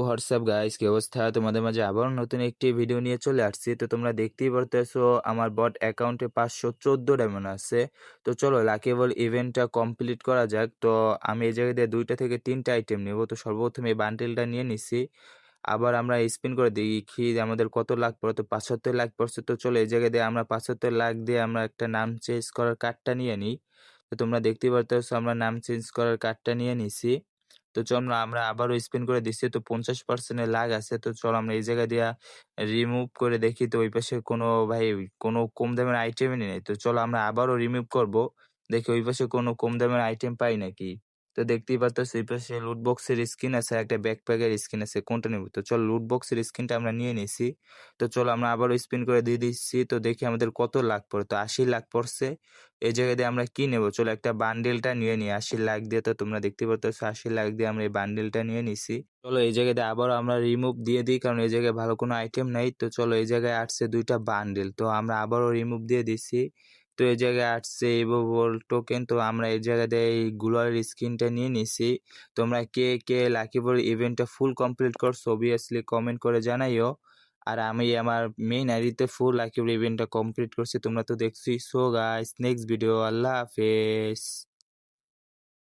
WhatsApp guys, কি অবস্থা? তোমাদের মাঝে আবার নতুন একটি ভিডিও নিয়ে চলে আসছি। তো তোমরা দেখতেই পারতেছো আমার বট অ্যাকাউন্টে 514 ডায়মন্ড আছে। তো চলো লাকি বল ইভেন্টটা কমপ্লিট করা যাক। তো আমি এই জায়গায় দিয়ে 2টা থেকে 3টা আইটেম নেব। তো সর্বপ্রথম এই বান্ডেলটা নিয়ে নিছি। আবার আমরা স্পিন করে দেখি যে আমাদের কত লাখ পড়ে। তো 75 লাখ পড়ছে। তো চলো এই জায়গায় দিয়ে আমরা 75 লাখ দিয়ে আমরা একটা নাম চেঞ্জ করার কার্ডটা নিয়ে নিই। তো তোমরা দেখতেই পারতেছো আমরা নাম চেঞ্জ করার কার্ডটা নিয়ে নিছি। তো চলো আমরা আবারও স্পিন করে দিচ্ছি। তো 50% লাগ আছে। তো চলো আমরা এই জায়গা দিয়া রিমুভ করে দেখি। তো ওই পাশে কোনো ভাই কোনো কম দামের আইটেমই নেই। তো চলো আমরা আবারও রিমুভ করব। দেখি ওই পাশে কোনো কম দামের আইটেম পাই নাকি। তো দেখতেই পারতেছো এই পাশে লুট বক্সের স্কিন আছে, একটা ব্যাকপ্যাকের স্কিন আছে, কোনটা নেব? তো চলো লুট বক্সের স্কিনটা আমরা নিয়ে নিছি। তো চলো আমরা আবারও স্পিন করে দিয়ে দিচ্ছি। তো দেখি আমাদের কত লাখ পড়ে। তো 80 লাখ পড়ছে। এই জায়গায় দিয়ে আমরা কি নেব? চলো একটা বান্ডেলটা নিয়ে নিই 80 লাখ দিয়ে। তো তোমরা দেখতে পারতেছো 80 লাখ দিয়ে আমরা এই বান্ডেলটা নিয়ে নিছি। চলো এই জায়গায় দিয়ে আবার আমরা রিমুভ দিয়ে দিই, কারণ এই জায়গায় ভালো কোনো আইটেম নাই। তো চলো এই জায়গায় আসছে 2টা বান্ডেল, তো আমরা আবারও রিমুভ দিয়ে দিছি। তো এই জায়গায় আসছে ইভোভোল টোকেন, তো আমরা এই জায়গাতে এই গুলার স্কিনটা নিয়ে নিছি। তোমরা কে কে লাকি বল ইভেন্টটা ফুল কমপ্লিট করছো অবভিয়াসলি কমেন্ট করে জানাইও। আর আমি আমার মেইন আইডিতে ফুল লাকি বল ইভেন্টটা কমপ্লিট করছি, তোমরা তো দেখছি। সো গাইস, নেক্সট ভিডিও, আল্লাহ হাফেজ।